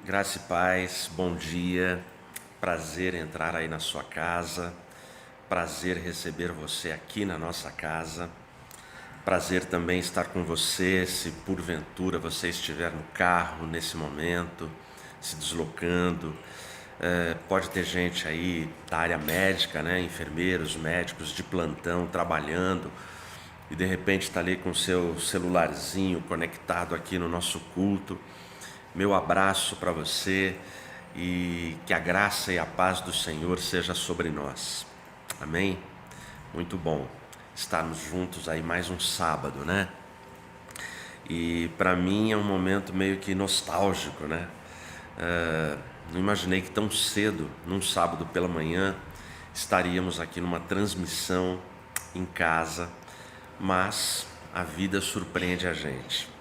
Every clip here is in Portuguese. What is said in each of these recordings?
Graça e paz, bom dia, prazer entrar aí na sua casa, prazer receber você aqui na nossa casa, prazer também estar com você se porventura você estiver no carro nesse momento, se deslocando. Pode ter gente aí da área médica, né? Enfermeiros, médicos de plantão trabalhando e de repente está ali com o seu celularzinho conectado aqui no nosso culto. Meu abraço para você e que a graça e a paz do Senhor seja sobre nós. Amém? Muito bom estarmos juntos aí mais um sábado, né? E para mim é um momento meio que nostálgico, né? Não imaginei que tão cedo, num sábado pela manhã, estaríamos aqui numa transmissão em casa, mas a vida surpreende a gente.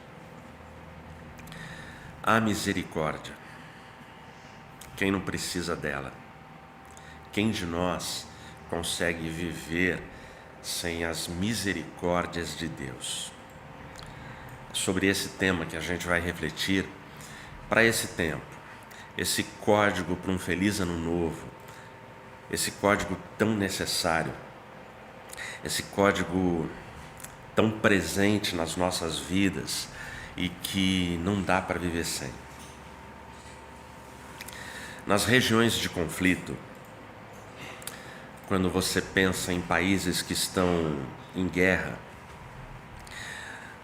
A misericórdia. Quem não precisa dela? Quem de nós consegue viver sem as misericórdias de Deus? Sobre esse tema que a gente vai refletir, para esse tempo, esse código para um feliz ano novo, esse código tão necessário, esse código tão presente nas nossas vidas e que não dá para viver sem. Nas regiões de conflito, quando você pensa em países que estão em guerra,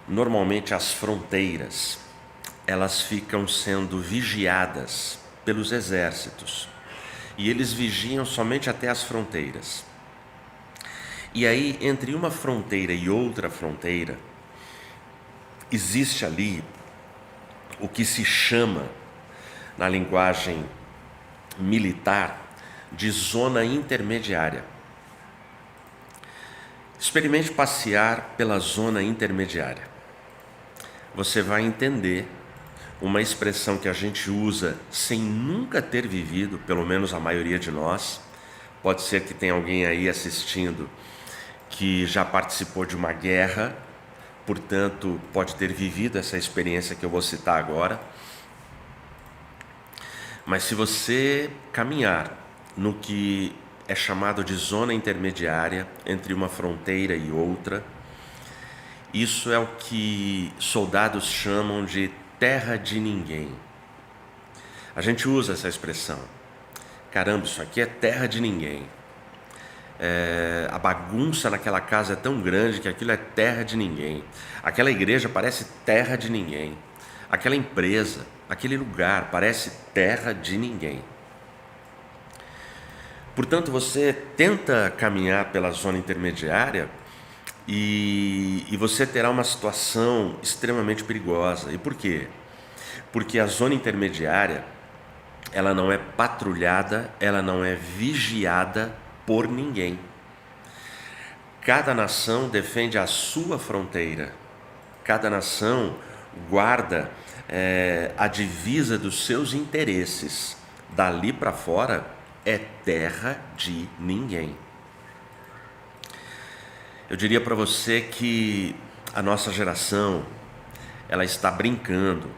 normalmente as fronteiras, elas ficam sendo vigiadas pelos exércitos, e eles vigiam somente até as fronteiras. E aí, entre uma fronteira e outra fronteira, existe ali o que se chama, na linguagem militar, de zona intermediária. Experimente passear pela zona intermediária. Você vai entender uma expressão que a gente usa sem nunca ter vivido, pelo menos a maioria de nós. Pode ser que tenha alguém aí assistindo que já participou de uma guerra, portanto, pode ter vivido essa experiência que eu vou citar agora. Mas se você caminhar no que é chamado de zona intermediária, entre uma fronteira e outra, isso é o que soldados chamam de terra de ninguém. A gente usa essa expressão. Caramba, isso aqui é terra de ninguém. A bagunça naquela casa é tão grande que aquilo é terra de ninguém. Aquela igreja parece terra de ninguém. Aquela empresa, aquele lugar parece terra de ninguém. Portanto, você tenta caminhar pela zona intermediária e você terá uma situação extremamente perigosa. E por quê? Porque a zona intermediária, ela não é patrulhada, ela não é vigiada por ninguém. Cada nação defende a sua fronteira. Cada nação guarda a divisa dos seus interesses. Dali para fora é terra de ninguém. Eu diria para você que a nossa geração, ela está brincando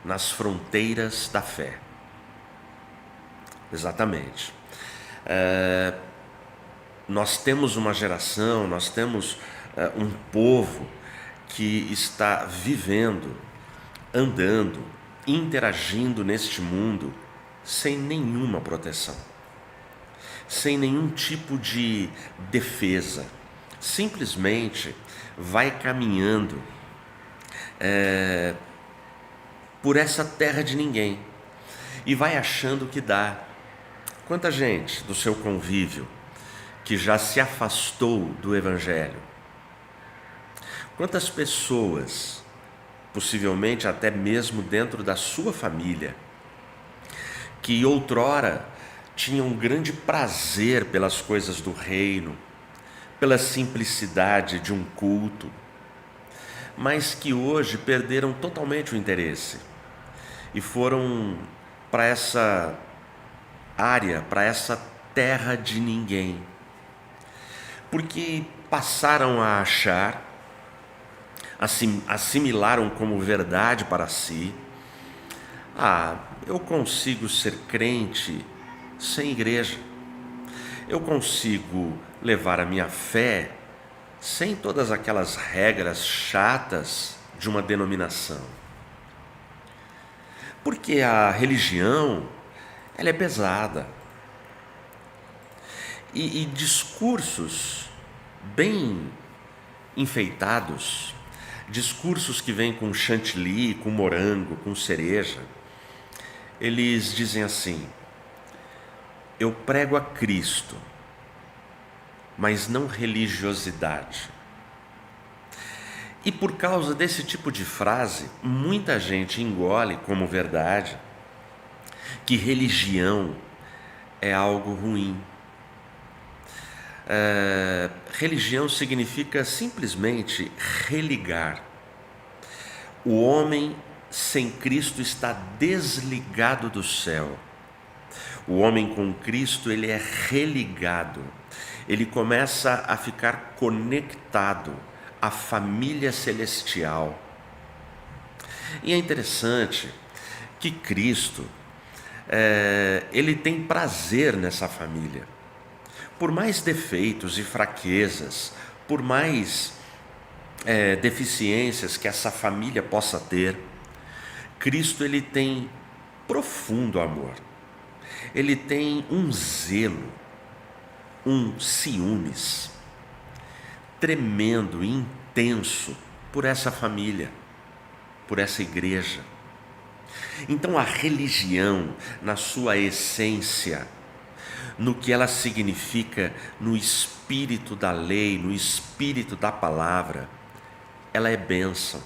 nas fronteiras da fé. Exatamente. Nós temos uma geração, nós temos um povo que está vivendo, andando, interagindo neste mundo sem nenhuma proteção, sem nenhum tipo de defesa. Simplesmente vai caminhando por essa terra de ninguém e vai achando que dá. Quanta gente do seu convívio que já se afastou do Evangelho? Quantas pessoas, possivelmente até mesmo dentro da sua família, que outrora tinham um grande prazer pelas coisas do reino, pela simplicidade de um culto, mas que hoje perderam totalmente o interesse e foram para essa área, para essa terra de ninguém, porque passaram a achar, assimilaram como verdade para si: Eu consigo ser crente sem igreja. Eu consigo levar a minha fé sem todas aquelas regras chatas de uma denominação. Porque a religião, ela é pesada. E discursos bem enfeitados, discursos que vêm com chantilly, com morango, com cereja, eles dizem assim: eu prego a Cristo, mas não religiosidade. E por causa desse tipo de frase, muita gente engole como verdade que religião é algo ruim. Religião significa simplesmente religar. O homem sem Cristo está desligado do céu. O homem com Cristo, ele é religado. Ele começa a ficar conectado à família celestial. E é interessante que Cristo, ele tem prazer nessa família. Por mais defeitos e fraquezas, por mais deficiências que essa família possa ter, Cristo, ele tem profundo amor. Ele tem um zelo, um ciúmes tremendo e intenso por essa família, por essa igreja. Então a religião, na sua essência, no que ela significa no espírito da lei, no espírito da palavra, ela é bênção,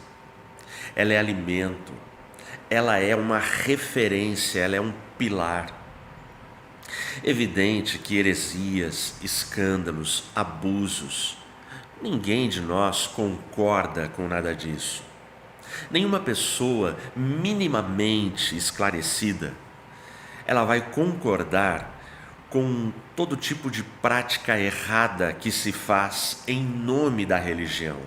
ela é alimento, ela é uma referência, ela é um pilar. Evidente que heresias, escândalos, abusos, ninguém de nós concorda com nada disso. Nenhuma pessoa minimamente esclarecida, ela vai concordar com todo tipo de prática errada que se faz em nome da religião.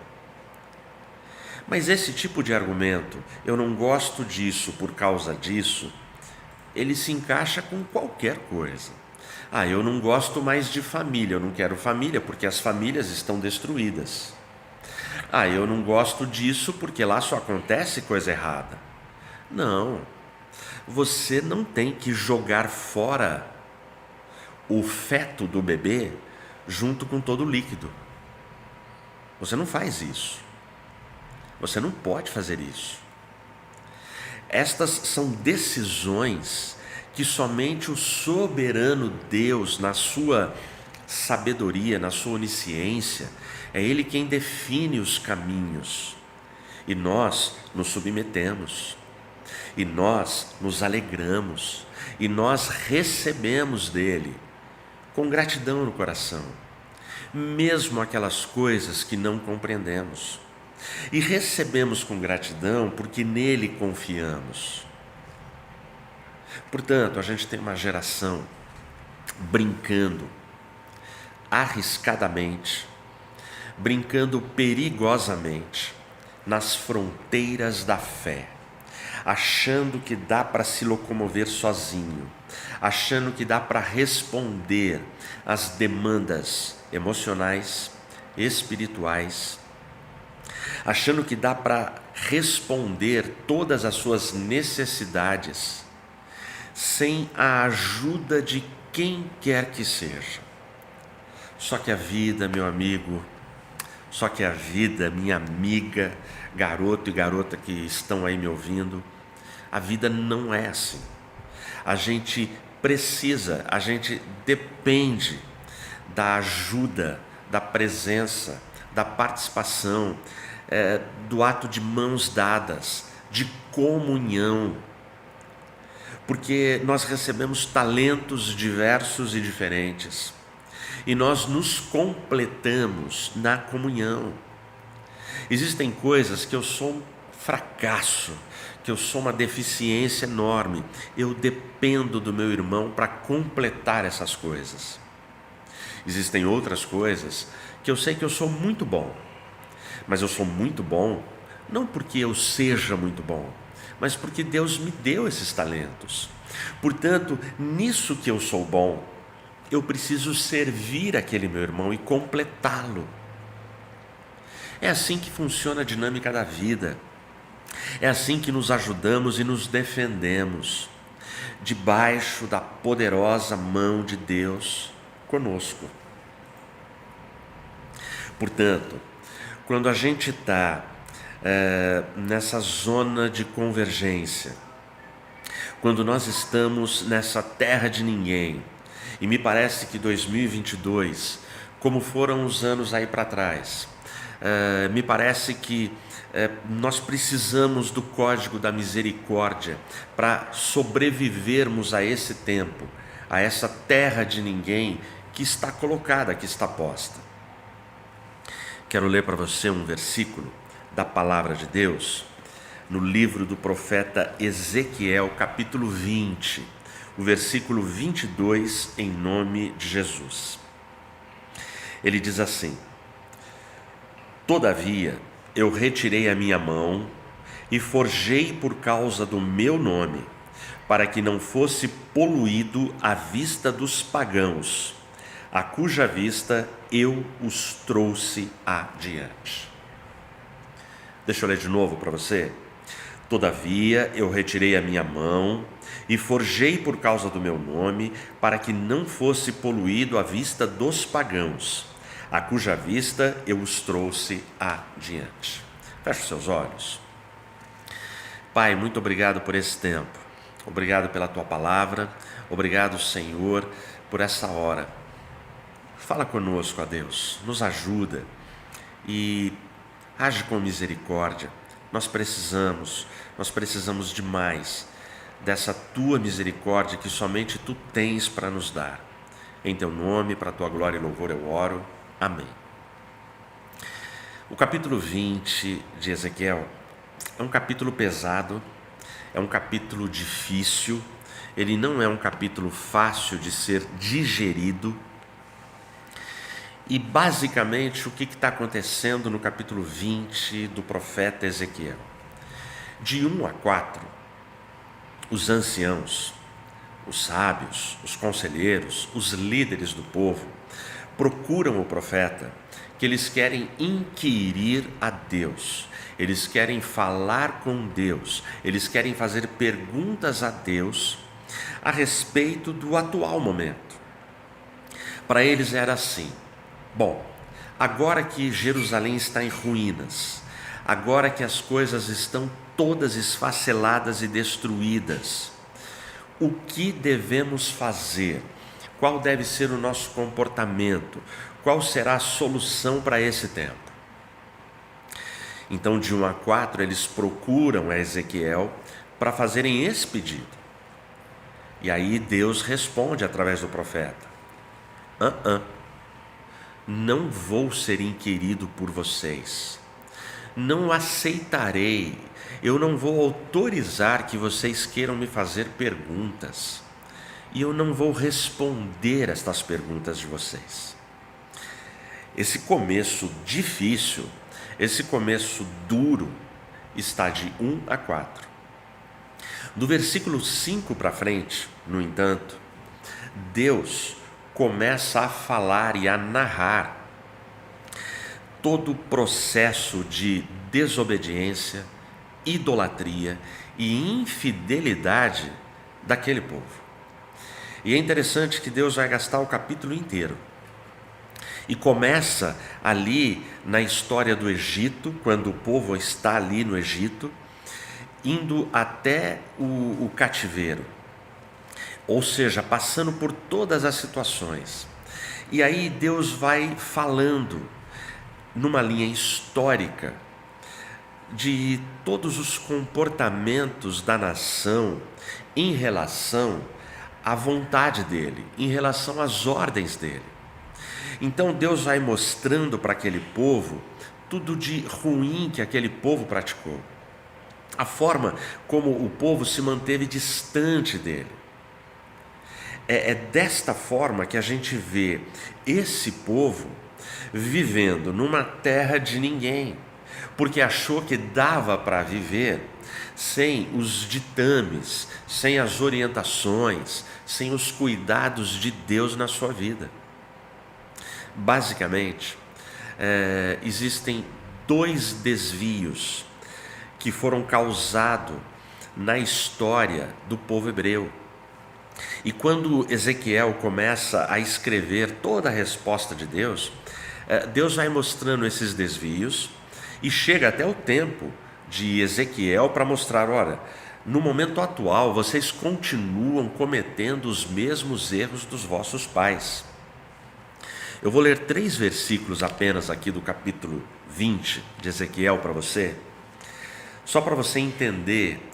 Mas esse tipo de argumento, eu não gosto disso por causa disso, ele se encaixa com qualquer coisa. Eu não gosto mais de família, eu não quero família porque as famílias estão destruídas. Eu não gosto disso porque lá só acontece coisa errada. Não, você não tem que jogar fora o feto do bebê junto com todo o líquido. Você não faz isso. Você não pode fazer isso. Estas são decisões que somente o soberano Deus, na sua sabedoria, na sua onisciência, é Ele quem define os caminhos. E nós nos submetemos, e nós nos alegramos, e nós recebemos dEle com gratidão no coração, mesmo aquelas coisas que não compreendemos. E recebemos com gratidão porque nele confiamos. Portanto, a gente tem uma geração brincando arriscadamente, brincando perigosamente nas fronteiras da fé, achando que dá para se locomover sozinho, achando que dá para responder às demandas emocionais, espirituais, achando que dá para responder todas as suas necessidades sem a ajuda de quem quer que seja. Só que a vida, meu amigo, só que a vida, minha amiga, garoto e garota que estão aí me ouvindo, a vida não é assim. A gente precisa, a gente depende da ajuda, da presença, da participação, do ato de mãos dadas, de comunhão, porque nós recebemos talentos diversos e diferentes, e nós nos completamos na comunhão. Existem coisas que eu sou um fracasso, que eu sou uma deficiência enorme, eu dependo do meu irmão para completar essas coisas. Existem outras coisas que eu sei que eu sou muito bom, mas eu sou muito bom não porque eu seja muito bom, mas porque Deus me deu esses talentos. Portanto, nisso que eu sou bom, eu preciso servir aquele meu irmão e completá-lo. É assim que funciona a dinâmica da vida. É assim que nos ajudamos e nos defendemos, debaixo da poderosa mão de Deus conosco. Portanto, quando a gente está nessa zona de convergência, quando nós estamos nessa terra de ninguém, e me parece que 2022, como foram os anos aí para trás, me parece que nós precisamos do código da misericórdia para sobrevivermos a esse tempo, a essa terra de ninguém que está colocada, que está posta. Quero ler para você um versículo da palavra de Deus, no livro do profeta Ezequiel, capítulo 20, o versículo 22, em nome de Jesus. Ele diz assim: Todavia, eu retirei a minha mão e forjei por causa do meu nome, para que não fosse poluído à vista dos pagãos, a cuja vista eu os trouxe adiante. Deixa eu ler de novo para você. Todavia, eu retirei a minha mão e forjei por causa do meu nome, para que não fosse poluído à vista dos pagãos, a cuja vista eu os trouxe adiante. Feche os seus olhos. Pai, muito obrigado por esse tempo. Obrigado pela tua palavra. Obrigado, Senhor, por essa hora. Fala conosco, ó Deus. Nos ajuda e age com misericórdia. Nós precisamos demais dessa tua misericórdia que somente tu tens para nos dar. Em teu nome, para a tua glória e louvor eu oro. Amém. O capítulo 20 de Ezequiel é um capítulo pesado, é um capítulo difícil, ele não é um capítulo fácil de ser digerido. E basicamente o que está acontecendo no capítulo 20 do profeta Ezequiel? De 1 a 4, os anciãos, os sábios, os conselheiros, os líderes do povo procuram o profeta, que eles querem inquirir a Deus, eles querem falar com Deus, eles querem fazer perguntas a Deus a respeito do atual momento. Para eles era assim: bom, agora que Jerusalém está em ruínas, agora que as coisas estão todas esfaceladas e destruídas, o que devemos fazer? Qual deve ser o nosso comportamento? Qual será a solução para esse tempo? Então, de 1 a 4, eles procuram a Ezequiel para fazerem esse pedido. E aí Deus responde através do profeta: não vou ser inquirido por vocês, não aceitarei, eu não vou autorizar que vocês queiram me fazer perguntas, e eu não vou responder estas perguntas de vocês. Esse começo difícil, esse começo duro, está de 1 a 4. Do versículo 5 para frente, no entanto, Deus começa a falar e a narrar todo o processo de desobediência, idolatria e infidelidade daquele povo. E é interessante que Deus vai gastar o capítulo inteiro. E começa ali na história do Egito, quando o povo está ali no Egito, indo até o cativeiro. Ou seja, passando por todas as situações. E aí Deus vai falando numa linha histórica de todos os comportamentos da nação em relação à vontade dele, em relação às ordens dele. Então Deus vai mostrando para aquele povo tudo de ruim que aquele povo praticou, a forma como o povo se manteve distante dele. É desta forma que a gente vê esse povo vivendo numa terra de ninguém, porque achou que dava para viver sem os ditames, sem as orientações, sem os cuidados de Deus na sua vida. Basicamente, existem dois desvios que foram causados na história do povo hebreu. E quando Ezequiel começa a escrever toda a resposta de Deus, Deus vai mostrando esses desvios e chega até o tempo de Ezequiel para mostrar, olha, no momento atual vocês continuam cometendo os mesmos erros dos vossos pais. Eu vou ler 3 versículos apenas aqui do capítulo 20 de Ezequiel para você, só para você entender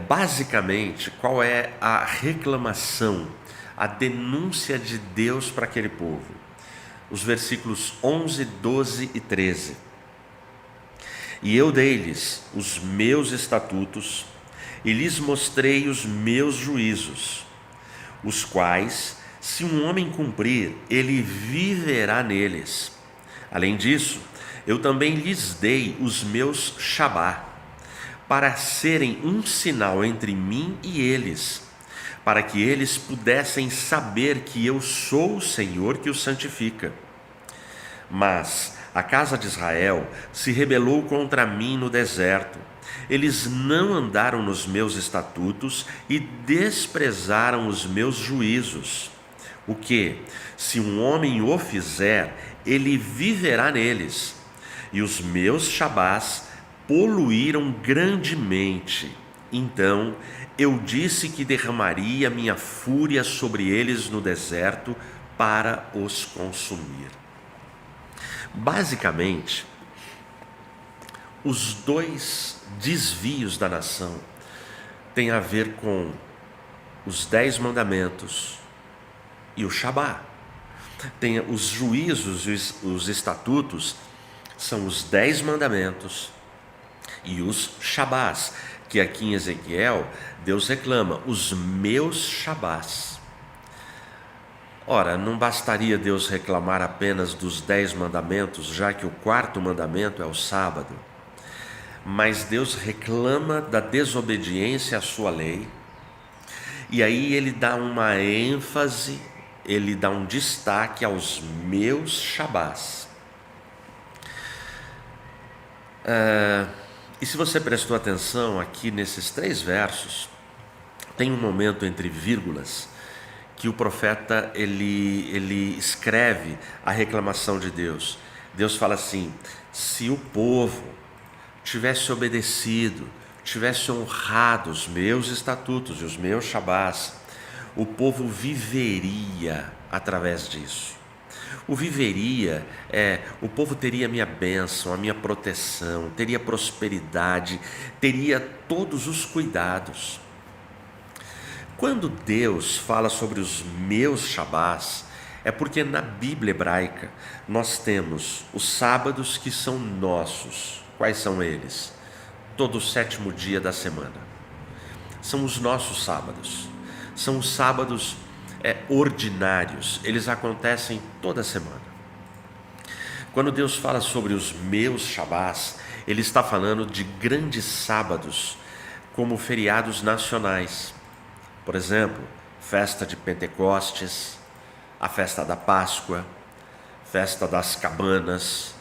basicamente qual é a reclamação, a denúncia de Deus para aquele povo. Os versículos 11, 12 e 13. E eu dei-lhes os meus estatutos e lhes mostrei os meus juízos, os quais, se um homem cumprir, ele viverá neles. Além disso, eu também lhes dei os meus Shabá, para serem um sinal entre mim e eles, para que eles pudessem saber que eu sou o Senhor que os santifica. Mas a casa de Israel se rebelou contra mim no deserto. Eles não andaram nos meus estatutos e desprezaram os meus juízos. O que, se um homem o fizer, ele viverá neles. E os meus Shabás poluíram grandemente. Então eu disse que derramaria minha fúria sobre eles no deserto para os consumir. Basicamente, os dois desvios da nação têm a ver com os 10 mandamentos e o Shabá. Tem os juízos e os estatutos, são os 10 mandamentos e os Shabás, que aqui em Ezequiel, Deus reclama, os meus Shabás. Ora, não bastaria Deus reclamar apenas dos 10 mandamentos, já que o 4º mandamento é o sábado. Mas Deus reclama da desobediência à sua lei, e aí ele dá uma ênfase, ele dá um destaque aos meus Shabás. E se você prestou atenção aqui nesses 3 versos, tem um momento entre vírgulas que o profeta ele escreve a reclamação de Deus. Deus fala assim: se o povo tivesse obedecido, tivesse honrado os meus estatutos e os meus Shabás, o povo viveria através disso. O viveria o povo teria a minha bênção, a minha proteção, teria prosperidade, teria todos os cuidados. Quando Deus fala sobre os meus Shabás, é porque na Bíblia hebraica nós temos os sábados que são nossos. Quais são eles? Todo o 7º dia da semana. São os nossos sábados. São os sábados ordinários. Eles acontecem toda semana. Quando Deus fala sobre os meus Shabás, Ele está falando de grandes sábados, como feriados nacionais. Por exemplo, festa de Pentecostes, a festa da Páscoa, festa das cabanas,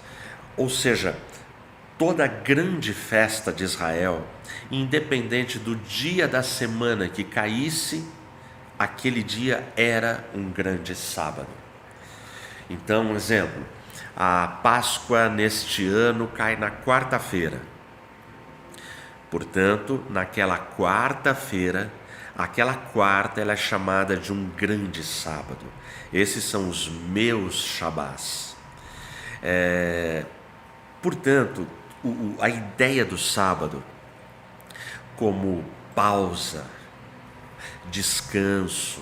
ou seja, toda grande festa de Israel, independente do dia da semana que caísse, aquele dia era um grande sábado. Então, um exemplo, a Páscoa neste ano cai na quarta-feira. Portanto, naquela quarta-feira, aquela quarta ela é chamada de um grande sábado. Esses são os meus Shabás. Portanto, a ideia do sábado como pausa, descanso,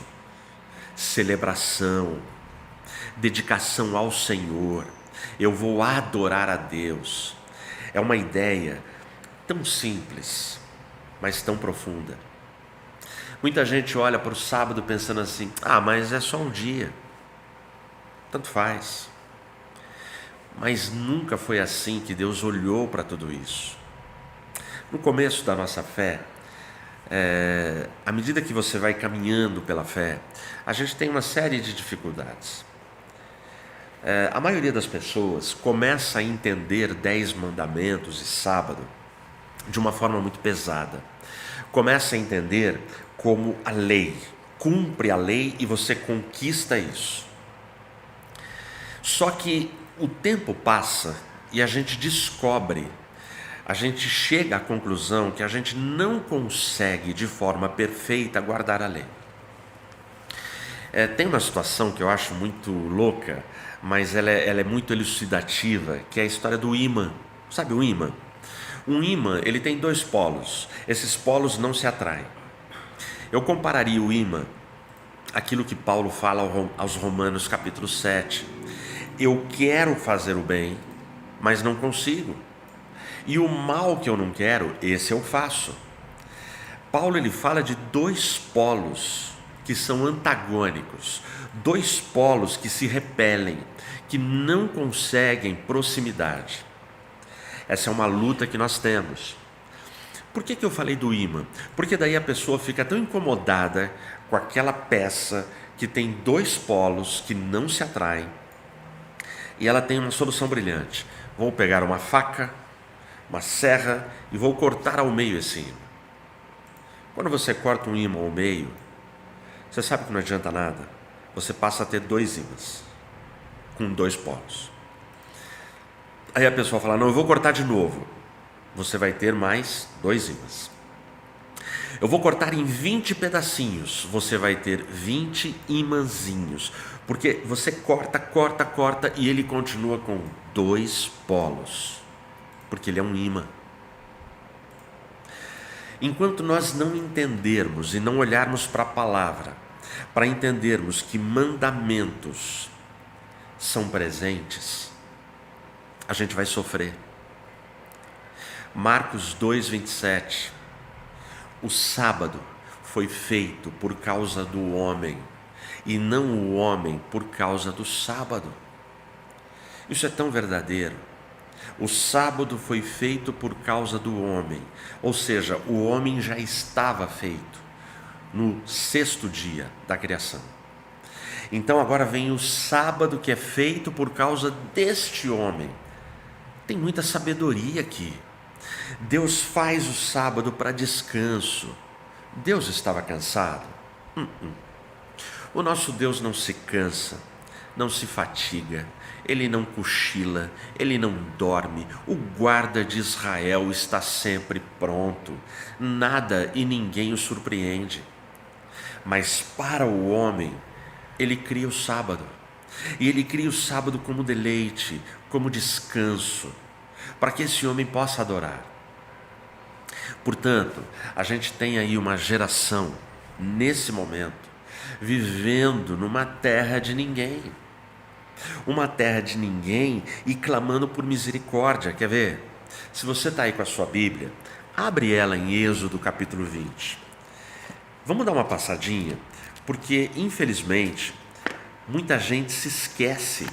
celebração, dedicação ao Senhor, eu vou adorar a Deus, é uma ideia tão simples, mas tão profunda. Muita gente olha para o sábado pensando assim: mas é só um dia, tanto faz. Mas nunca foi assim que Deus olhou para tudo isso. No começo da nossa fé, à medida que você vai caminhando pela fé, a gente tem uma série de dificuldades. A maioria das pessoas começa a entender 10 mandamentos e sábado de uma forma muito pesada. Começa a entender como a lei. Cumpre a lei e você conquista isso. Só que o tempo passa e a gente descobre, a gente chega à conclusão que a gente não consegue de forma perfeita guardar a lei. Tem uma situação que eu acho muito louca, mas ela é muito elucidativa, que é a história do ímã. Sabe o ímã? Um ímã, ele tem 2 polos. Esses polos não se atraem. Eu compararia o ímã àquilo que Paulo fala aos Romanos capítulo 7. Eu quero fazer o bem, mas não consigo. E o mal que eu não quero, esse eu faço. Paulo ele fala de 2 polos que são antagônicos, 2 polos que se repelem, que não conseguem proximidade. Essa é uma luta que nós temos. Por que eu falei do ímã? Porque daí a pessoa fica tão incomodada com aquela peça que tem 2 polos que não se atraem, e ela tem uma solução brilhante. Vou pegar uma faca, uma serra e vou cortar ao meio esse ímã. Quando você corta um ímã ao meio, você sabe que não adianta nada. Você passa a ter 2 ímãs com 2 polos. Aí a pessoa fala, não, eu vou cortar de novo. Você vai ter mais 2 ímãs. Eu vou cortar em 20 pedacinhos. Você vai ter 20 imãzinhos. Porque você corta e ele continua com 2 polos. Porque ele é um ímã. Enquanto nós não entendermos e não olharmos para a palavra, para entendermos que mandamentos são presentes, a gente vai sofrer. Marcos 2:27. O sábado foi feito por causa do homem, e não o homem por causa do sábado. Isso é tão verdadeiro. O sábado foi feito por causa do homem, ou seja, o homem já estava feito no 6º dia da criação. Então agora vem o sábado que é feito por causa deste homem. Tem muita sabedoria aqui. Deus faz o sábado para descanso. Deus estava cansado? O nosso Deus não se cansa, não se fatiga, Ele não cochila, Ele não dorme. O guarda de Israel está sempre pronto. Nada e ninguém o surpreende. Mas para o homem, Ele cria o sábado. E Ele cria o sábado como deleite, como descanso, para que esse homem possa adorar. Portanto, a gente tem aí uma geração, nesse momento, vivendo numa terra de ninguém. Uma terra de ninguém e clamando por misericórdia. Quer ver? Se você está aí com a sua Bíblia, abre ela em Êxodo capítulo 20. Vamos dar uma passadinha, porque infelizmente muita gente se esquece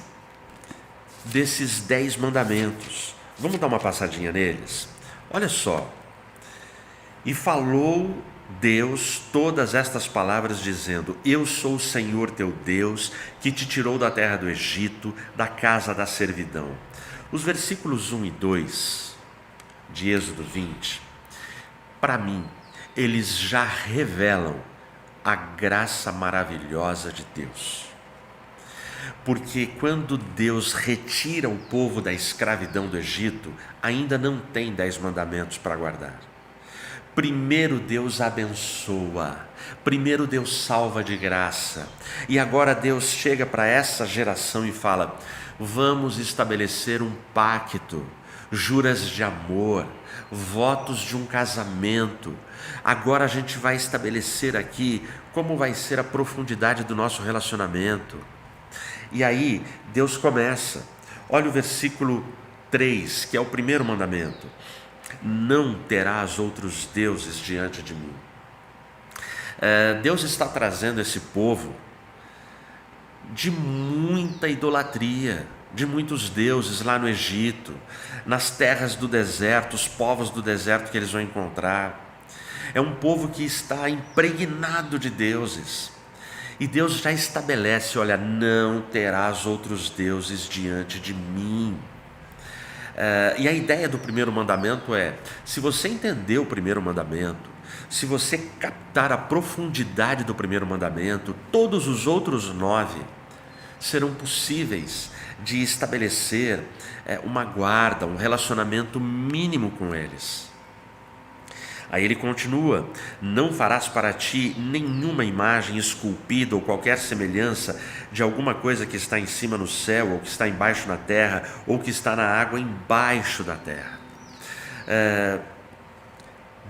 desses 10 mandamentos. Vamos dar uma passadinha neles? Olha só. E falou Deus todas estas palavras, dizendo: Eu sou o Senhor teu Deus, que te tirou da terra do Egito, da casa da servidão. Os versículos 1 e 2 de Êxodo 20, para mim, eles já revelam a graça maravilhosa de Deus. Porque quando Deus retira o povo da escravidão do Egito, ainda não tem 10 mandamentos para guardar. Primeiro Deus abençoa, primeiro Deus salva de graça, e agora Deus chega para essa geração e fala: vamos estabelecer um pacto, juras de amor, votos de um casamento. Agora a gente vai estabelecer aqui como vai ser a profundidade do nosso relacionamento. E aí Deus começa, olha o versículo 3, que é o primeiro mandamento: não terás outros deuses diante de mim. Deus está trazendo esse povo de muita idolatria, de muitos deuses lá no Egito, nas terras do deserto, os povos do deserto que eles vão encontrar. É um povo que está impregnado de deuses. E Deus já estabelece: olha, não terás outros deuses diante de mim. E a ideia do primeiro mandamento é: se você entender o primeiro mandamento, se você captar a profundidade do primeiro mandamento, todos os outros 9 serão possíveis de estabelecer uma guarda, um relacionamento mínimo com eles. Aí ele continua: não farás para ti nenhuma imagem esculpida ou qualquer semelhança de alguma coisa que está em cima no céu, ou que está embaixo na terra, ou que está na água embaixo da terra.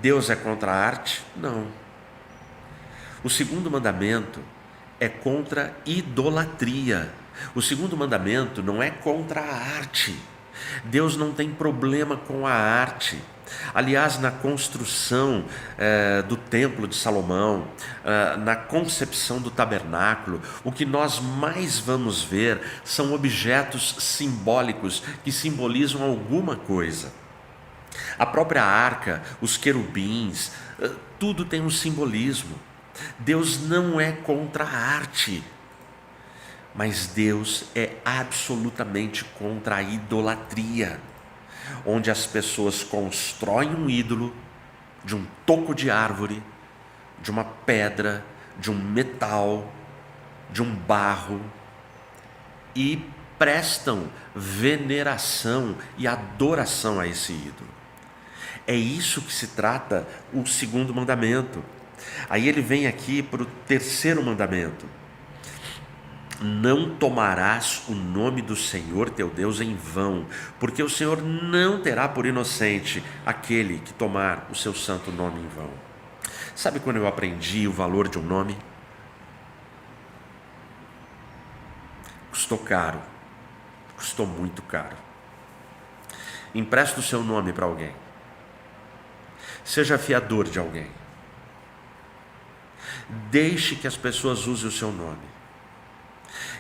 Deus é contra a arte? Não. O segundo mandamento é contra a idolatria. O segundo mandamento não é contra a arte. Deus não tem problema com a arte. Aliás, na construção do templo de Salomão, na concepção do tabernáculo, o que nós mais vamos ver são objetos simbólicos que simbolizam alguma coisa. A própria arca, os querubins, tudo tem um simbolismo. Deus não é contra a arte, mas Deus é absolutamente contra a idolatria, onde as pessoas constroem um ídolo de um toco de árvore, de uma pedra, de um metal, de um barro, e prestam veneração e adoração a esse ídolo. É isso que se trata o segundo mandamento. Aí ele vem aqui para o terceiro mandamento: não tomarás o nome do Senhor teu Deus em vão, porque o Senhor não terá por inocente aquele que tomar o seu santo nome em vão. Sabe quando eu aprendi o valor de um nome? Custou caro, custou muito caro. Empresta o seu nome para alguém, seja fiador de alguém, deixe que as pessoas usem o seu nome.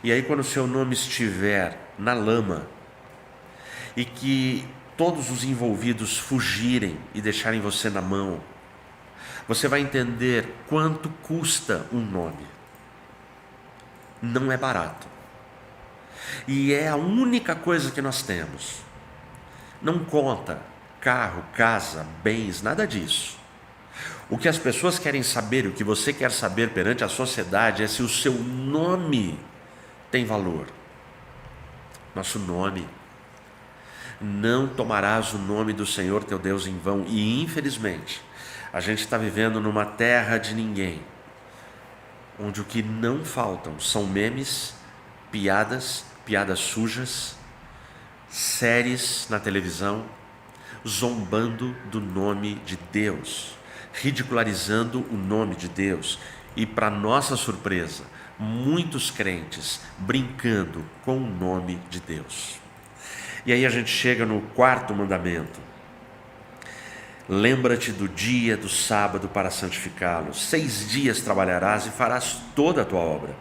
E aí, quando o seu nome estiver na lama e que todos os envolvidos fugirem e deixarem você na mão, você vai entender quanto custa um nome. Não é barato. E é a única coisa que nós temos. Não conta carro, casa, bens, nada disso. O que as pessoas querem saber, o que você quer saber perante a sociedade é se o seu nome tem valor. Nosso nome. Não tomarás o nome do Senhor teu Deus em vão. E infelizmente a gente está vivendo numa terra de ninguém, onde o que não faltam são memes, piadas sujas, séries na televisão, zombando do nome de Deus, ridicularizando o nome de Deus. E para nossa surpresa, muitos crentes brincando com o nome de Deus. E aí a gente chega no quarto mandamento: lembra-te do dia do sábado para santificá-lo. 6 dias trabalharás e farás toda a tua obra,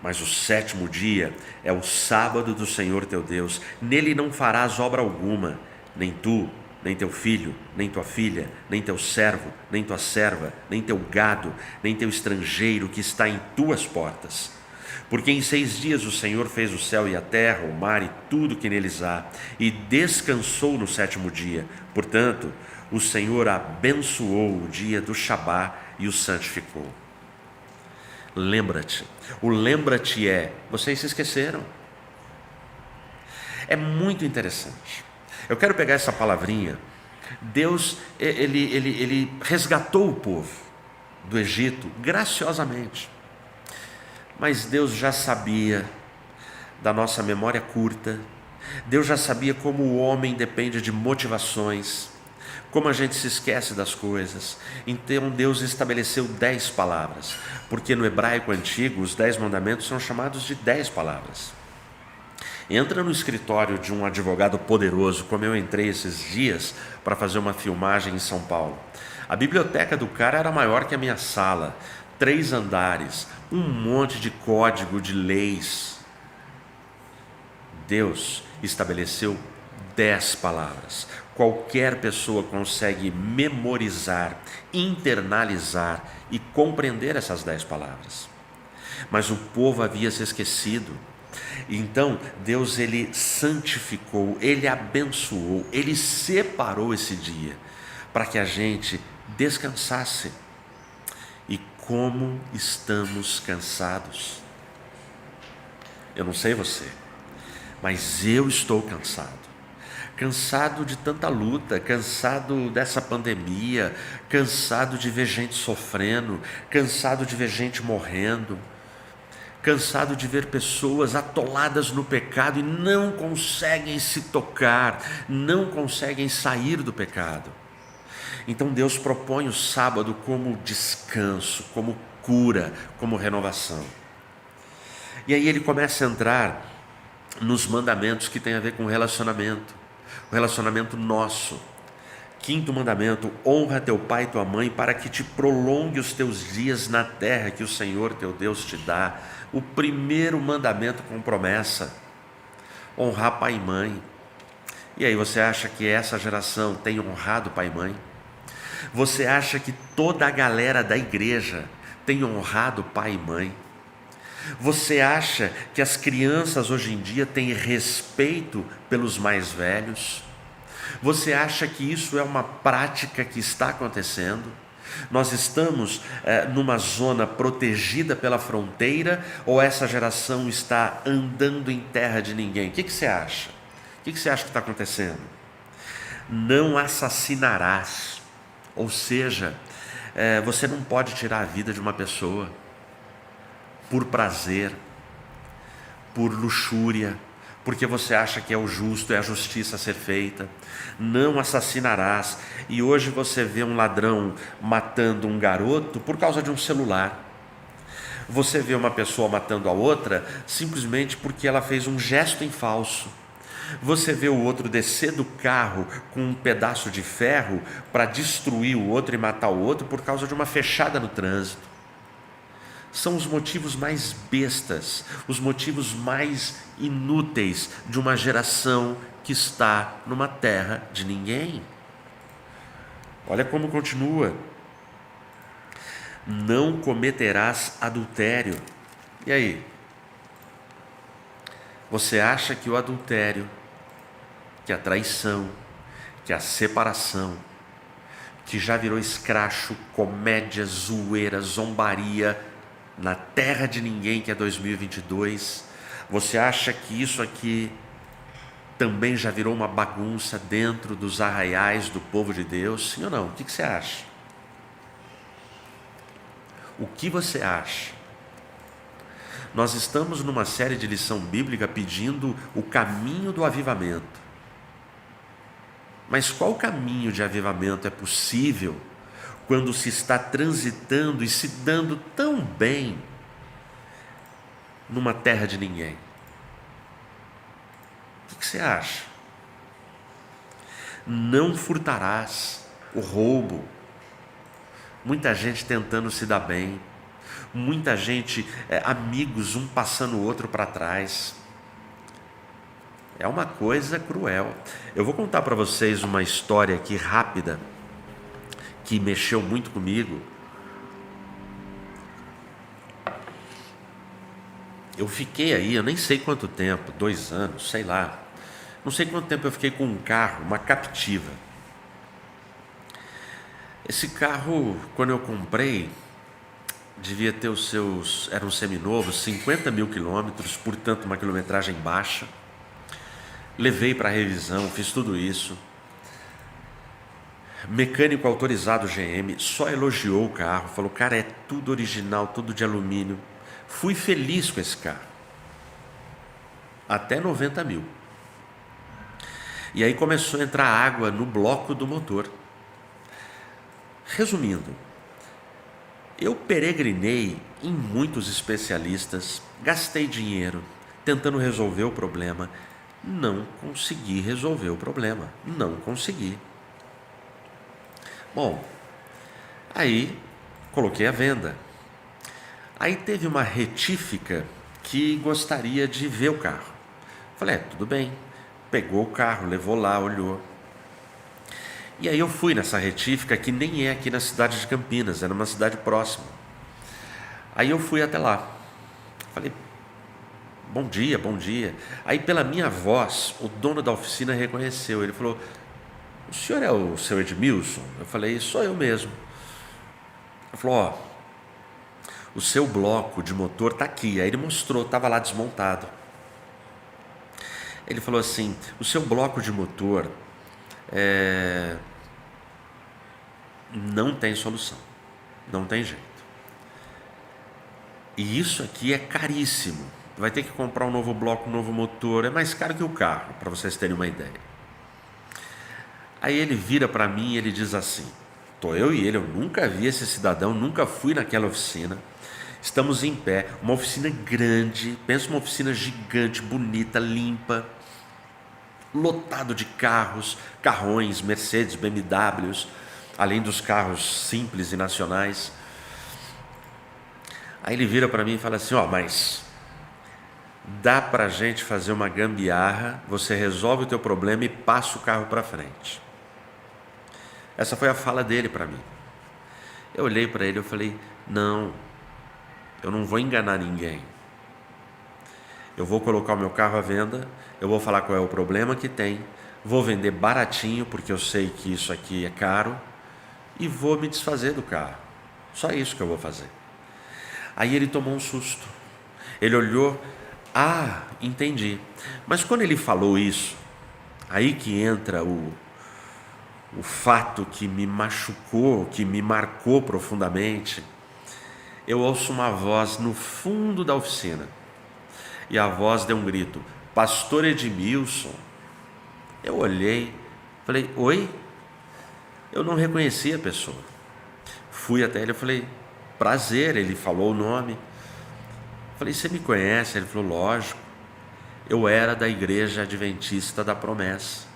mas o 7º dia é o sábado do Senhor teu Deus. Nele não farás obra alguma, nem tu, nem teu filho, nem tua filha, nem teu servo, nem tua serva, nem teu gado, nem teu estrangeiro que está em tuas portas. Porque em 6 dias o Senhor fez o céu e a terra, o mar e tudo que neles há, e descansou no 7º dia. Portanto, o Senhor abençoou o dia do Shabá e o santificou. Lembra-te. O lembra-te vocês se esqueceram. É muito interessante. Eu quero pegar essa palavrinha. Deus, ele resgatou o povo do Egito graciosamente. Mas Deus já sabia da nossa memória curta. Deus já sabia como o homem depende de motivações, como a gente se esquece das coisas. Então Deus estabeleceu 10 palavras, porque no hebraico antigo os 10 mandamentos são chamados de 10 palavras. Entra no escritório de um advogado poderoso, como eu entrei esses dias para fazer uma filmagem em São Paulo. A biblioteca do cara era maior que a minha sala, 3 andares, um monte de código de leis. Deus estabeleceu 10 palavras. Qualquer pessoa consegue memorizar, internalizar e compreender essas 10 palavras. Mas o povo havia se esquecido. Então Deus, ele santificou, ele abençoou, ele separou esse dia para que a gente descansasse. E como estamos cansados. Eu não sei você, mas eu estou cansado. Cansado de tanta luta, cansado dessa pandemia, cansado de ver gente sofrendo, cansado de ver gente morrendo, cansado de ver pessoas atoladas no pecado e não conseguem se tocar, não conseguem sair do pecado. Então Deus propõe o sábado como descanso, como cura, como renovação. E aí ele começa a entrar nos mandamentos que tem a ver com relacionamento, o relacionamento nosso. 5º mandamento: honra teu pai e tua mãe para que te prolongue os teus dias na terra que o Senhor teu Deus te dá. O primeiro mandamento com promessa: honrar pai e mãe. E aí, você acha que essa geração tem honrado pai e mãe? Você acha que toda a galera da igreja tem honrado pai e mãe? Você acha que as crianças hoje em dia têm respeito pelos mais velhos? Você acha que isso é uma prática que está acontecendo? Nós estamos numa zona protegida pela fronteira, ou essa geração está andando em terra de ninguém? O que você acha? O que você acha que está acontecendo? Não assassinarás. Ou seja, você não pode tirar a vida de uma pessoa por prazer, por luxúria, porque você acha que é o justo, é a justiça a ser feita. Não assassinarás. E hoje você vê um ladrão matando um garoto por causa de um celular. Você vê uma pessoa matando a outra simplesmente porque ela fez um gesto em falso. Você vê o outro descer do carro com um pedaço de ferro para destruir o outro e matar o outro por causa de uma fechada no trânsito. São os motivos mais bestas, os motivos mais inúteis de uma geração que está numa terra de ninguém. Olha como continua: não cometerás adultério. E aí? Você acha que o adultério, que a traição, que a separação, que já virou escracho, comédia, zoeira, zombaria na terra de ninguém, que é 2022, você acha que isso aqui também já virou uma bagunça dentro dos arraiais do povo de Deus? Sim ou não? O que você acha? O que você acha? Nós estamos numa série de lição bíblica pedindo o caminho do avivamento. Mas qual caminho de avivamento é possível quando se está transitando e se dando tão bem numa terra de ninguém? O que você acha? Não furtarás, o roubo. Muita gente tentando se dar bem, muita gente, amigos, um passando o outro para trás. É uma coisa cruel. Eu vou contar para vocês uma história aqui rápida, que mexeu muito comigo. Eu fiquei aí, eu nem sei quanto tempo, 2 anos, sei lá. Não sei quanto tempo eu fiquei com um carro, uma Captiva. Esse carro, quando eu comprei, devia ter os seus, era um seminovo, 50 mil quilômetros, portanto uma quilometragem baixa. Levei para revisão, fiz tudo isso. Mecânico autorizado GM, só elogiou o carro, falou: cara, é tudo original, tudo de alumínio. Fui feliz com esse carro, até 90 mil. E aí começou a entrar água no bloco do motor. Resumindo, eu peregrinei em muitos especialistas, gastei dinheiro tentando resolver o problema, não consegui resolver o problema, não consegui. Bom, aí coloquei à venda. Aí teve uma retífica que gostaria de ver o carro. Falei, tudo bem. Pegou o carro, levou lá, olhou. E aí eu fui nessa retífica, que nem é aqui na cidade de Campinas, é numa cidade próxima. Aí eu fui até lá. Falei, bom dia, bom dia. Aí pela minha voz, o dono da oficina reconheceu. Ele falou, o senhor é o seu Edmilson? Eu falei, sou eu mesmo. Ele falou, o seu bloco de motor está aqui. Aí ele mostrou, estava lá desmontado. Ele falou assim, o seu bloco de motor não tem solução, não tem jeito. E isso aqui é caríssimo. Vai ter que comprar um novo bloco, um novo motor. É mais caro que o carro, para vocês terem uma ideia. Aí ele vira para mim e ele diz assim, estou eu e ele, eu nunca vi esse cidadão, nunca fui naquela oficina. Estamos em pé, uma oficina grande, pensa uma oficina gigante, bonita, limpa, lotado de carros, carrões, Mercedes, BMWs, além dos carros simples e nacionais. Aí ele vira para mim e fala assim, mas dá para a gente fazer uma gambiarra, você resolve o teu problema e passa o carro para frente. Essa foi a fala dele para mim. Eu olhei para ele e falei, não, eu não vou enganar ninguém. Eu vou colocar o meu carro à venda, eu vou falar qual é o problema que tem, vou vender baratinho, porque eu sei que isso aqui é caro, e vou me desfazer do carro. Só isso que eu vou fazer. Aí ele tomou um susto. Ele olhou, entendi. Mas quando ele falou isso, aí que entra o fato que me machucou, que me marcou profundamente. Eu ouço uma voz no fundo da oficina. E a voz deu um grito, Pastor Edmilson. Eu olhei, falei, oi? Eu não reconheci a pessoa. Fui até ele, eu falei, prazer, ele falou o nome. Falei, você me conhece? Ele falou, lógico. Eu era da Igreja Adventista da Promessa.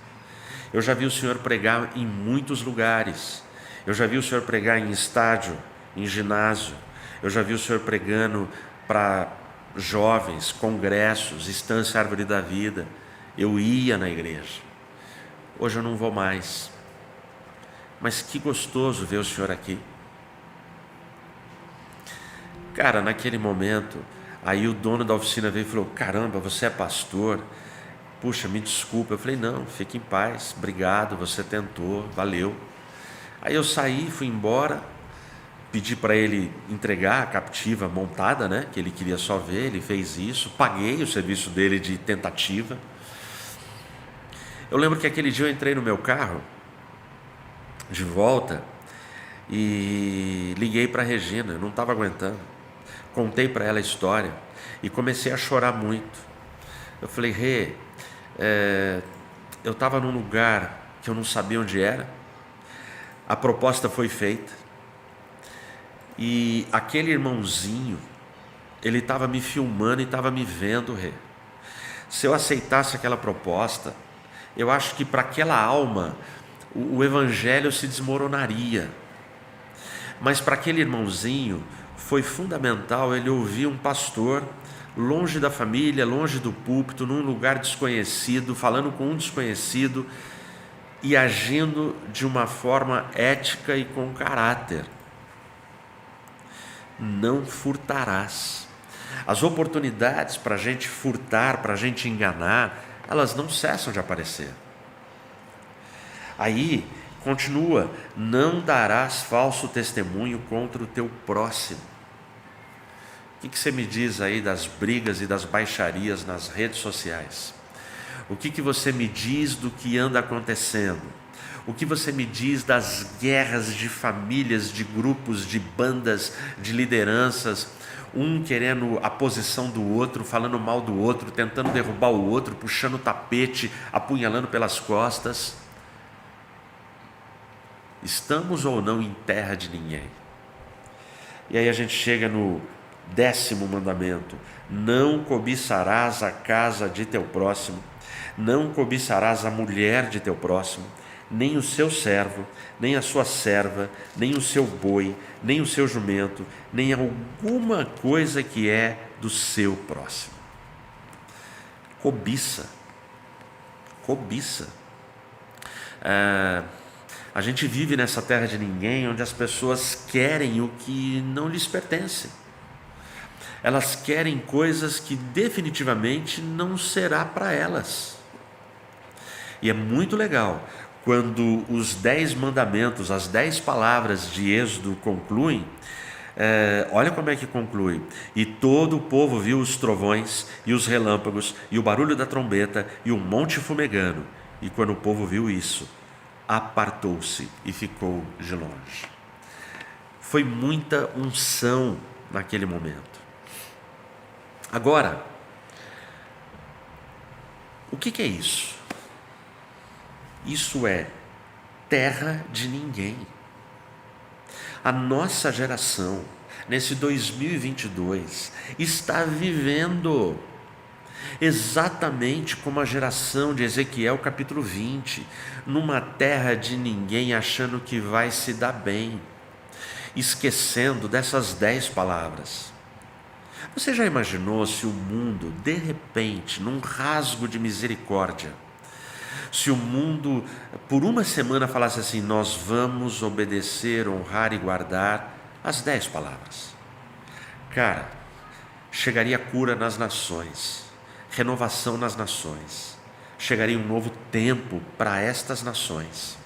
Eu já vi o senhor pregar em muitos lugares. Eu já vi o senhor pregar em estádio, em ginásio. Eu já vi o senhor pregando para jovens, congressos, Estância Árvore da Vida. Eu ia na igreja. Hoje eu não vou mais. Mas que gostoso ver o senhor aqui. Cara, naquele momento, aí o dono da oficina veio e falou, caramba, você é pastor? Puxa, me desculpa. Eu falei, não, fique em paz, obrigado, você tentou, valeu. Aí eu saí, fui embora, pedi para ele entregar a captiva montada, né, que ele queria só ver, ele fez isso, paguei o serviço dele de tentativa. Eu lembro que aquele dia eu entrei no meu carro, de volta, e liguei para a Regina, eu não estava aguentando. Contei para ela a história e comecei a chorar muito. Eu falei, Rê, eu estava num lugar que eu não sabia onde era, a proposta foi feita, e aquele irmãozinho, ele estava me filmando e estava me vendo, Rê. Se eu aceitasse aquela proposta, eu acho que para aquela alma, o evangelho se desmoronaria. Mas para aquele irmãozinho, foi fundamental ele ouvir um pastor, longe da família, longe do púlpito, num lugar desconhecido, falando com um desconhecido e agindo de uma forma ética e com caráter. Não furtarás. As oportunidades para a gente furtar, para a gente enganar, elas não cessam de aparecer. Aí, continua, não darás falso testemunho contra o teu próximo. O que você me diz aí das brigas e das baixarias nas redes sociais? O que você me diz do que anda acontecendo? O que você me diz das guerras de famílias, de grupos, de bandas, de lideranças, um querendo a posição do outro, falando mal do outro, tentando derrubar o outro, puxando o tapete, apunhalando pelas costas? Estamos ou não em terra de ninguém? E aí a gente chega no 10º mandamento: não cobiçarás a casa de teu próximo, não cobiçarás a mulher de teu próximo, nem o seu servo, nem a sua serva, nem o seu boi, nem o seu jumento, nem alguma coisa que é do seu próximo. Cobiça. Cobiça. A gente vive nessa terra de ninguém, onde as pessoas querem o que não lhes pertence. Elas querem coisas que definitivamente não será para elas. E é muito legal quando os 10 mandamentos, as 10 palavras de Êxodo concluem. Olha como é que conclui: e todo o povo viu os trovões e os relâmpagos e o barulho da trombeta e o monte fumegando, e quando o povo viu isso, apartou-se e ficou de longe. Foi muita unção naquele momento. Agora, o que é isso? Isso é terra de ninguém. A nossa geração, nesse 2022, está vivendo exatamente como a geração de Ezequiel capítulo 20, numa terra de ninguém, achando que vai se dar bem, esquecendo dessas 10 palavras. Você já imaginou se o mundo, de repente, num rasgo de misericórdia, se o mundo, por uma semana, falasse assim: nós vamos obedecer, honrar e guardar as 10 palavras? Cara, chegaria cura nas nações, renovação nas nações, chegaria um novo tempo para estas nações.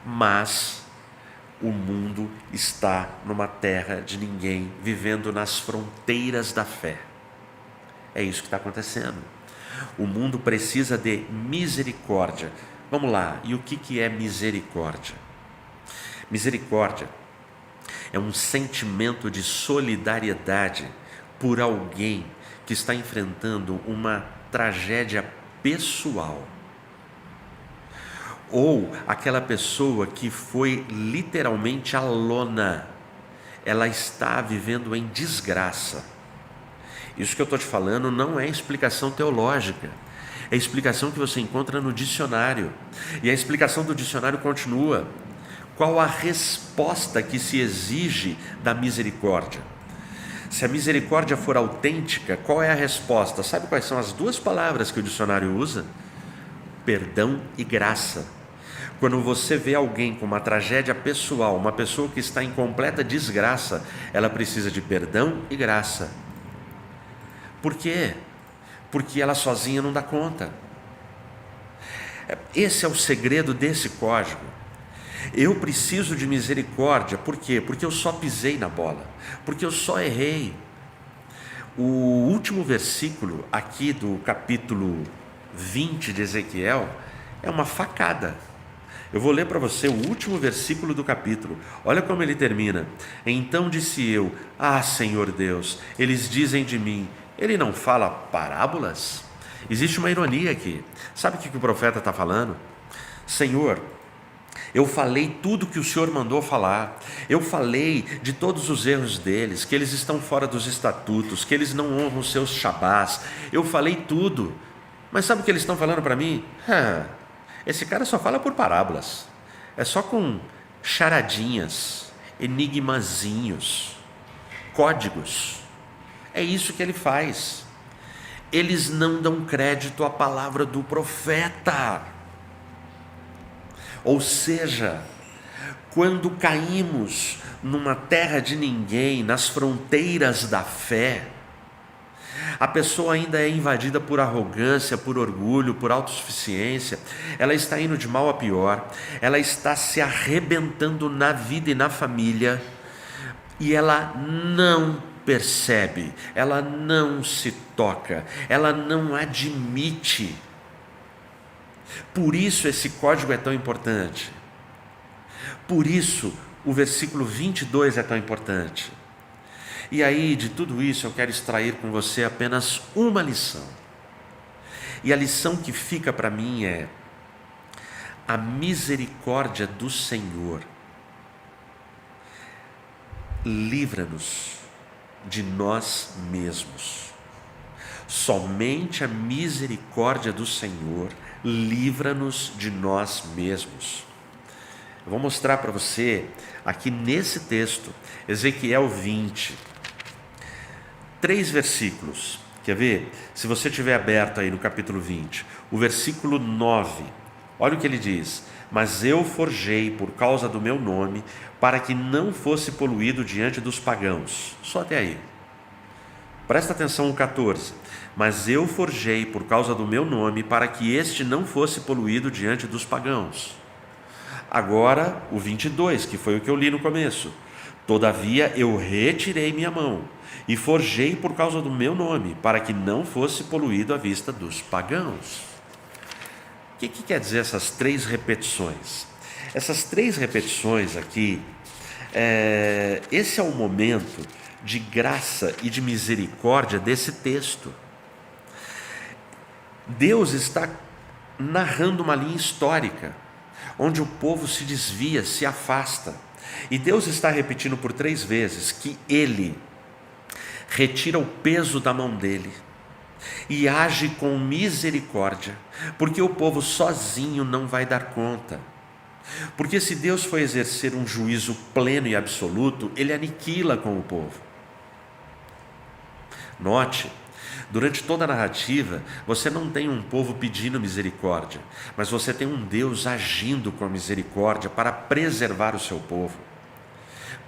Mas o mundo está numa terra de ninguém, vivendo nas fronteiras da fé. É isso que está acontecendo. O mundo precisa de misericórdia. Vamos lá, e o que é misericórdia? Misericórdia é um sentimento de solidariedade por alguém que está enfrentando uma tragédia pessoal, ou aquela pessoa que foi literalmente à lona, ela está vivendo em desgraça. Isso que eu estou te falando não é explicação teológica, é explicação que você encontra no dicionário, e a explicação do dicionário continua. Qual a resposta que se exige da misericórdia? Se a misericórdia for autêntica, qual é a resposta? Sabe quais são as 2 palavras que o dicionário usa? Perdão e graça. Quando você vê alguém com uma tragédia pessoal, uma pessoa que está em completa desgraça, ela precisa de perdão e graça. Por quê? Porque ela sozinha não dá conta. Esse é o segredo desse código. Eu preciso de misericórdia. Por quê? Porque eu só pisei na bola, porque eu só errei. O último versículo aqui do capítulo 20 de Ezequiel é uma facada. Eu vou ler para você o último versículo do capítulo. Olha como ele termina: então disse eu: ah, Senhor Deus, eles dizem de mim, ele não fala parábolas? Existe uma ironia aqui. Sabe o que o profeta está falando? Senhor, eu falei tudo que o Senhor mandou falar. Eu falei de todos os erros deles, que eles estão fora dos estatutos, que eles não honram os seus shabás. Eu falei tudo. Mas sabe o que eles estão falando para mim? Esse cara só fala por parábolas. É só com charadinhas, enigmazinhos, códigos. É isso que ele faz. Eles não dão crédito à palavra do profeta. Ou seja, quando caímos numa terra de ninguém, nas fronteiras da fé, a pessoa ainda é invadida por arrogância, por orgulho, por autossuficiência, ela está indo de mal a pior, ela está se arrebentando na vida e na família, e ela não percebe, ela não se toca, ela não admite. Por isso esse código é tão importante. Por isso o versículo 22 é tão importante. E aí, de tudo isso, eu quero extrair com você apenas uma lição. E a lição que fica para mim é: a misericórdia do Senhor livra-nos de nós mesmos. Somente a misericórdia do Senhor livra-nos de nós mesmos. Eu vou mostrar para você aqui nesse texto, Ezequiel 20, 3 versículos. Quer ver? Se você tiver aberto aí no capítulo 20, o versículo 9, olha o que ele diz: mas eu forjei por causa do meu nome, para que não fosse poluído diante dos pagãos. Só até aí. Presta atenção no 14. Mas eu forjei por causa do meu nome, para que este não fosse poluído diante dos pagãos. Agora, o 22, que foi o que eu li no começo. Todavia eu retirei minha mão e forjei por causa do meu nome, para que não fosse poluído à vista dos pagãos. O que quer dizer essas 3 repetições? Essas 3 repetições aqui, esse é o momento de graça e de misericórdia desse texto. Deus está narrando uma linha histórica, onde o povo se desvia, se afasta. E Deus está repetindo por 3 vezes que Ele retira o peso da mão dele e age com misericórdia, porque o povo sozinho não vai dar conta. Porque se Deus for exercer um juízo pleno e absoluto, Ele aniquila com o povo. Note, durante toda a narrativa, você não tem um povo pedindo misericórdia, mas você tem um Deus agindo com misericórdia para preservar o seu povo,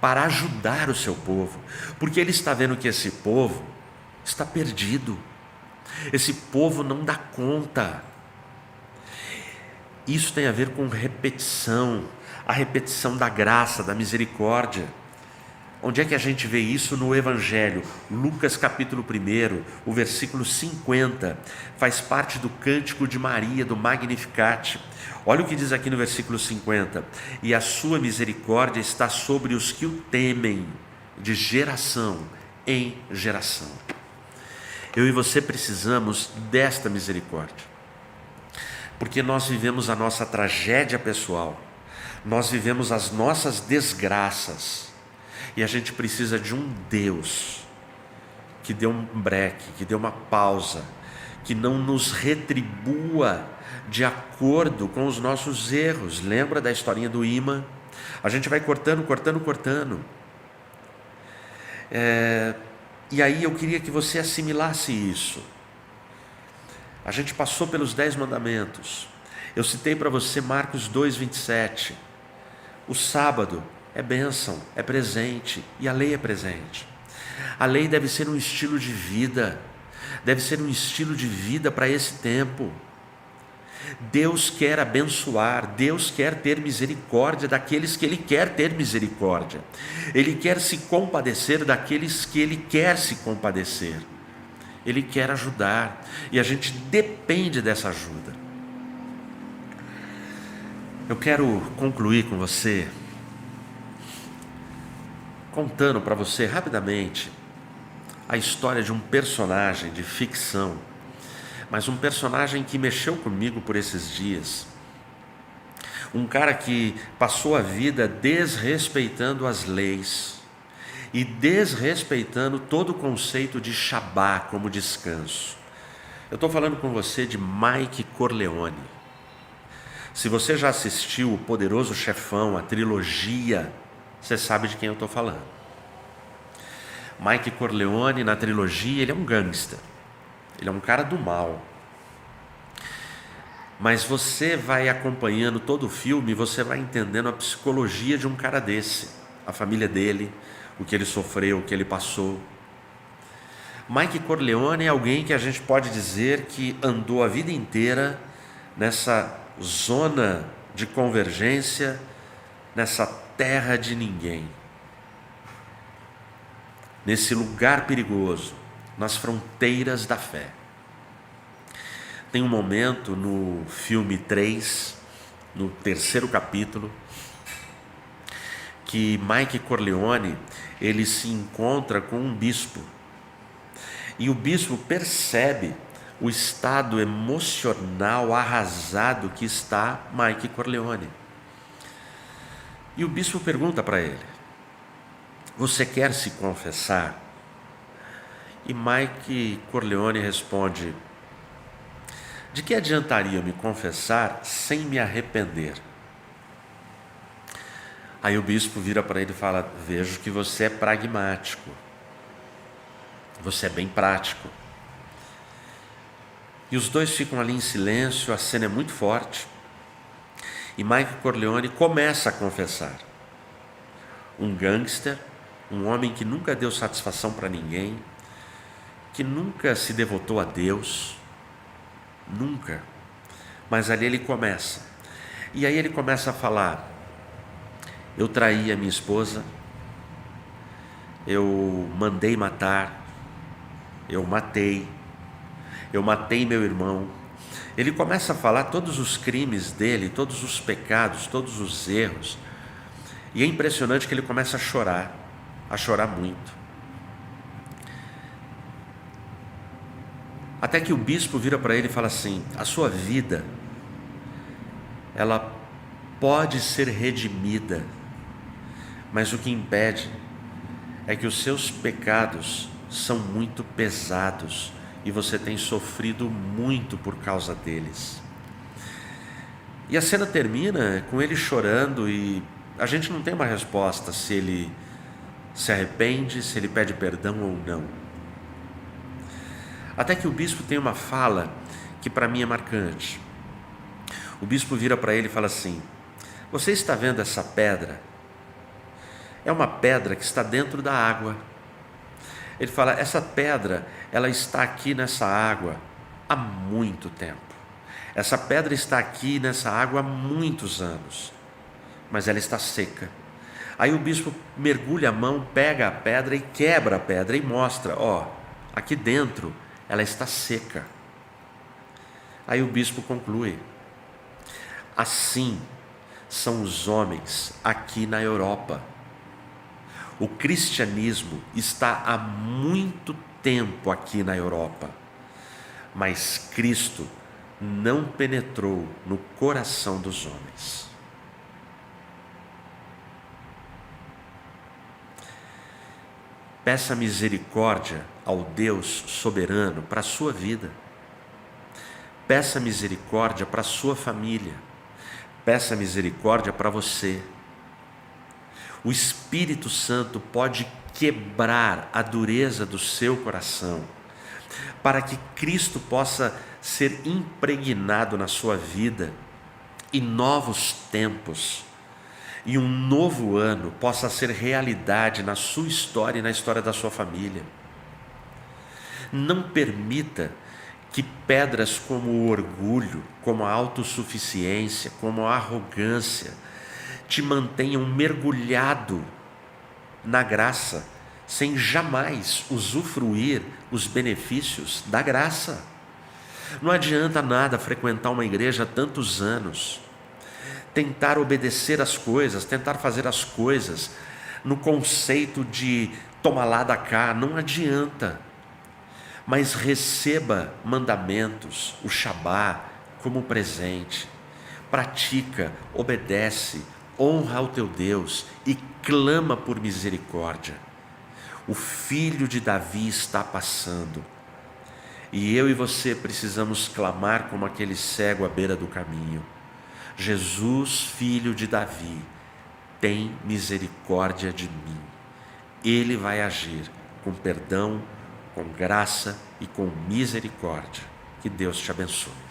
para ajudar o seu povo, porque Ele está vendo que esse povo está perdido, esse povo não dá conta. Isso tem a ver com repetição, a repetição da graça, da misericórdia. Onde é que a gente vê isso no Evangelho? Lucas capítulo 1, o versículo 50, faz parte do cântico de Maria, do Magnificat. Olha o que diz aqui no versículo 50: e a sua misericórdia está sobre os que o temem, de geração em geração. Eu e você precisamos desta misericórdia, porque nós vivemos a nossa tragédia pessoal, nós vivemos as nossas desgraças, e a gente precisa de um Deus que dê um breque, que dê uma pausa, que não nos retribua de acordo com os nossos erros. Lembra da historinha do imã? A gente vai cortando. E aí eu queria que você assimilasse isso. A gente passou pelos 10 mandamentos. Eu citei para você Marcos 2:27. O sábado é bênção, é presente, e a lei é presente. A lei deve ser um estilo de vida, para esse tempo. Deus quer abençoar, Deus quer ter misericórdia daqueles que Ele quer ter misericórdia. Ele quer se compadecer daqueles que Ele quer se compadecer. Ele quer ajudar, e a gente depende dessa ajuda. Eu quero concluir com você, contando para você rapidamente a história de um personagem de ficção, mas um personagem que mexeu comigo por esses dias. Um cara que passou a vida desrespeitando as leis e desrespeitando todo o conceito de Shabá como descanso. Eu estou falando com você de Mike Corleone. Se você já assistiu O Poderoso Chefão, a trilogia, você sabe de quem eu estou falando. Mike Corleone, na trilogia, ele é um gangster. Ele é um cara do mal. Mas você vai acompanhando todo o filme e você vai entendendo a psicologia de um cara desse. A família dele, o que ele sofreu, o que ele passou. Mike Corleone é alguém que a gente pode dizer que andou a vida inteira nessa zona de convergência, nessa terra de ninguém, nesse lugar perigoso, nas fronteiras da fé. Tem um momento no filme 3, no 3º capítulo, que Mike Corleone, ele se encontra com um bispo, e o bispo percebe o estado emocional arrasado que está Mike Corleone. E o bispo pergunta para ele: você quer se confessar? E Mike Corleone responde: de que adiantaria me confessar sem me arrepender? Aí o bispo vira para ele e fala: vejo que você é pragmático, você é bem prático. E os dois ficam ali em silêncio, a cena é muito forte. E Michael Corleone começa a confessar. Um gangster, um homem que nunca deu satisfação para ninguém, que nunca se devotou a Deus, nunca. Mas ali ele começa. E aí ele começa a falar: eu traí a minha esposa, eu mandei matar, eu matei meu irmão. Ele começa a falar todos os crimes dele, todos os pecados, todos os erros. E é impressionante que ele começa a chorar muito. Até que o bispo vira para ele e fala assim: a sua vida, ela pode ser redimida, mas o que impede é que os seus pecados são muito pesados e você tem sofrido muito por causa deles. E a cena termina com ele chorando e a gente não tem uma resposta se ele se arrepende, se ele pede perdão ou não. Até que o bispo tem uma fala que para mim é marcante. O bispo vira para ele e fala assim: você está vendo essa pedra? É uma pedra que está dentro da água. Ele fala: essa pedra, ela está aqui nessa água há muito tempo. Essa pedra está aqui nessa água há muitos anos, mas ela está seca. Aí o bispo mergulha a mão, pega a pedra e quebra a pedra e mostra: ó, aqui dentro ela está seca. Aí o bispo conclui: assim são os homens aqui na Europa. O cristianismo está há muito tempo aqui na Europa, mas Cristo não penetrou no coração dos homens. Peça misericórdia ao Deus soberano para a sua vida. Peça misericórdia para a sua família. Peça misericórdia para você. O Espírito Santo pode quebrar a dureza do seu coração, para que Cristo possa ser impregnado na sua vida e novos tempos e um novo ano possa ser realidade na sua história e na história da sua família. Não permita que pedras como o orgulho, como a autossuficiência, como a arrogância te mantenham mergulhado na graça, sem jamais usufruir os benefícios da graça. Não adianta nada frequentar uma igreja há tantos anos, tentar obedecer as coisas, tentar fazer as coisas no conceito de toma lá da cá, não adianta. Mas receba mandamentos, o Shabá, como presente. Pratica, obedece, honra ao teu Deus e clama por misericórdia. O filho de Davi está passando e eu e você precisamos clamar como aquele cego à beira do caminho: Jesus, filho de Davi, tem misericórdia de mim. Ele vai agir com perdão, com graça e com misericórdia. Que Deus te abençoe.